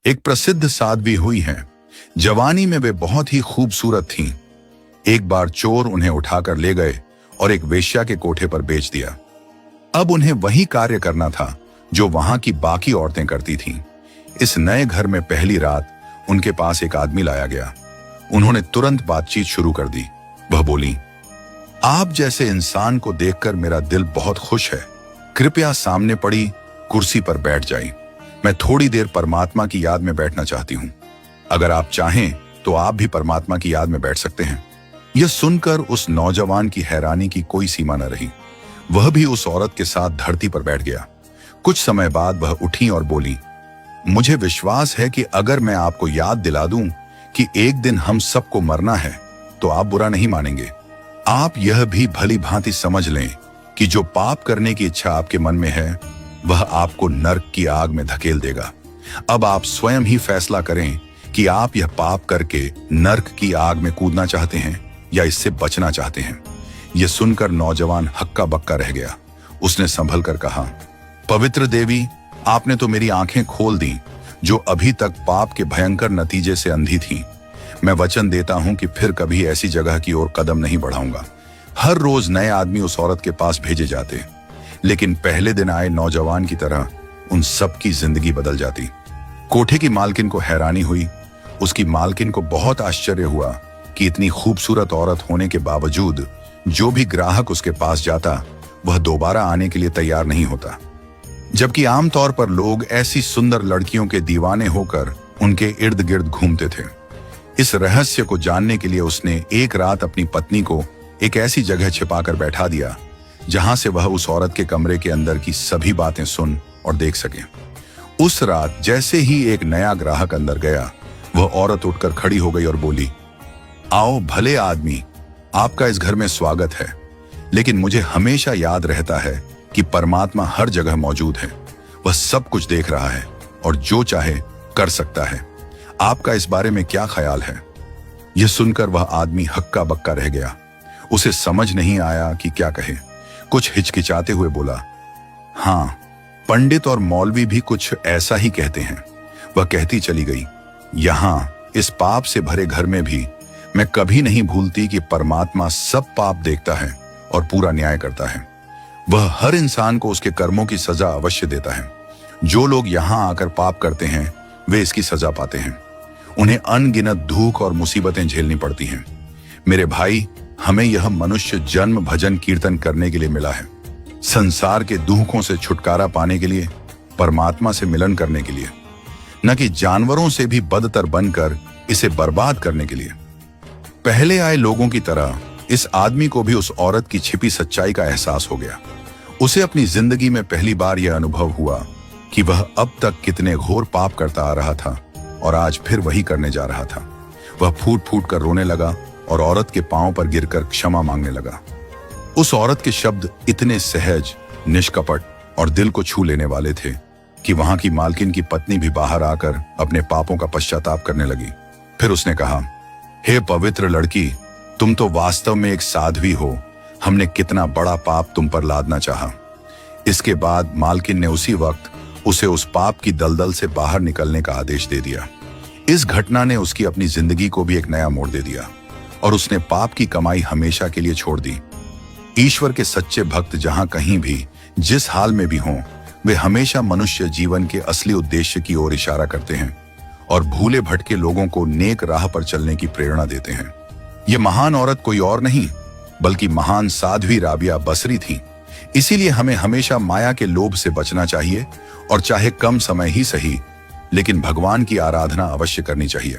एक प्रसिद्ध साध्वी हुई हैं। जवानी में वे बहुत ही खूबसूरत थीं। एक बार चोर उन्हें उठाकर ले गए और एक वेश्या के कोठे पर बेच दिया। अब उन्हें वही कार्य करना था जो वहां की बाकी औरतें करती थीं। इस नए घर में पहली रात उनके पास एक आदमी लाया गया। उन्होंने तुरंत बातचीत शुरू कर दी। वह बोली, आप जैसे इंसान को देखकर मेरा दिल बहुत खुश है। कृपया सामने पड़ी कुर्सी पर बैठ जाइए। मैं थोड़ी देर परमात्मा की याद में बैठना चाहती हूँ। अगर आप चाहें तो आप भी परमात्मा की याद में बैठ सकते हैं। यह सुनकर उस नौजवान की हैरानी की कोई सीमा न रही। वह भी उस औरत के साथ धरती पर बैठ गया। कुछ समय बाद वह उठी और बोली, मुझे विश्वास है कि अगर मैं आपको याद दिला दूं कि एक दिन हम सबको मरना है तो आप बुरा नहीं मानेंगे। आप यह भी भली भांति समझ लें कि जो पाप करने की इच्छा आपके मन में है वह आपको नर्क की आग में धकेल देगा। अब आप स्वयं ही फैसला करें कि आप यह पाप करके नर्क की आग में कूदना चाहते हैं या इससे बचना चाहते हैं। यह सुनकर नौजवान हक्का बक्का रह गया। उसने संभल कर कहा, पवित्र देवी, आपने तो मेरी आंखें खोल दी जो अभी तक पाप के भयंकर नतीजे से अंधी थीं। मैं वचन देता हूं कि फिर कभी ऐसी जगह की ओर कदम नहीं बढ़ाऊंगा। हर रोज नए आदमी उस औरत के पास भेजे जाते, लेकिन पहले दिन आए नौजवान की तरह उन सब की जिंदगी बदल जाती। कोठे की मालकिन को हैरानी हुई। उसकी मालकिन को बहुत आश्चर्य हुआ कि इतनी खूबसूरत औरत होने के बावजूद जो भी ग्राहक उसके पास जाता वह दोबारा आने के लिए तैयार नहीं होता, जबकि आमतौर पर लोग ऐसी सुंदर लड़कियों के दीवाने होकर उनके इर्द गिर्द घूमते थे। इस रहस्य को जानने के लिए उसने एक रात अपनी पत्नी को एक ऐसी जगह छिपाकर बैठा दिया जहां से वह उस औरत के कमरे के अंदर की सभी बातें सुन और देख सके। उस रात जैसे ही एक नया ग्राहक अंदर गया, वह औरत उठकर खड़ी हो गई और बोली, आओ भले आदमी, आपका इस घर में स्वागत है। लेकिन मुझे हमेशा याद रहता है कि परमात्मा हर जगह मौजूद है। वह सब कुछ देख रहा है और जो चाहे कर सकता है। आपका इस बारे में क्या ख्याल है? यह सुनकर वह आदमी हक्का बक्का रह गया। उसे समझ नहीं आया कि क्या कहे। कुछ हिचकिचाते हुए बोला, हाँ, पंडित और मौलवी भी कुछ ऐसा ही कहते हैं। वह कहती चली गई, यहां इस पाप से भरे घर में भी मैं कभी नहीं भूलती कि परमात्मा सब पाप देखता है और पूरा न्याय करता है। वह हर इंसान को उसके कर्मों की सजा अवश्य देता है। जो लोग यहां आकर पाप करते हैं वे इसकी सजा पाते हैं। उन्हें अनगिनत दुख और मुसीबतें झेलनी पड़ती हैं। मेरे भाई, हमें यह मनुष्य जन्म भजन कीर्तन करने के लिए मिला है, संसार के दुखों से छुटकारा पाने के लिए, परमात्मा से मिलन करने के लिए, न कि जानवरों से भी बदतर बनकर इसे बर्बाद करने के लिए। पहले आए लोगों की तरह इस आदमी को भी उस औरत की छिपी सच्चाई का एहसास हो गया। उसे अपनी जिंदगी में पहली बार यह अनुभव हुआ कि वह अब तक कितने घोर पाप करता आ रहा था और आज फिर वही करने जा रहा था। वह फूट फूट कर रोने लगा और औरत के पांव पर गिरकर क्षमा मांगने लगा। उस औरत के शब्द इतने सहज, निष्कपट और दिल को छू लेने वाले थे कि वहां की मालकिन की पत्नी भी बाहर आकर अपने पापों का पश्चाताप करने लगी। फिर उसने कहा, हे पवित्र लड़की, तुम तो वास्तव में एक साध्वी हो। हमने कितना बड़ा पाप तुम पर लादना चाहा। इसके बाद मालकिन ने उसी वक्त उसे उस पाप की दलदल से बाहर निकलने का आदेश दे दिया। इस घटना ने उसकी अपनी जिंदगी को भी एक नया मोड़ दे दिया और उसने पाप की कमाई हमेशा के लिए छोड़ दी। ईश्वर के सच्चे भक्त जहां कहीं भी, जिस हाल में भी हों, वे हमेशा मनुष्य जीवन के असली उद्देश्य की ओर इशारा करते हैं और भूले भटके लोगों को नेक राह पर चलने की प्रेरणा देते हैं। ये महान औरत कोई और नहीं बल्कि महान साध्वी राबिया बसरी थी। इसीलिए हमें हमेशा माया के लोभ से बचना चाहिए और चाहे कम समय ही सही, लेकिन भगवान की आराधना अवश्य करनी चाहिए।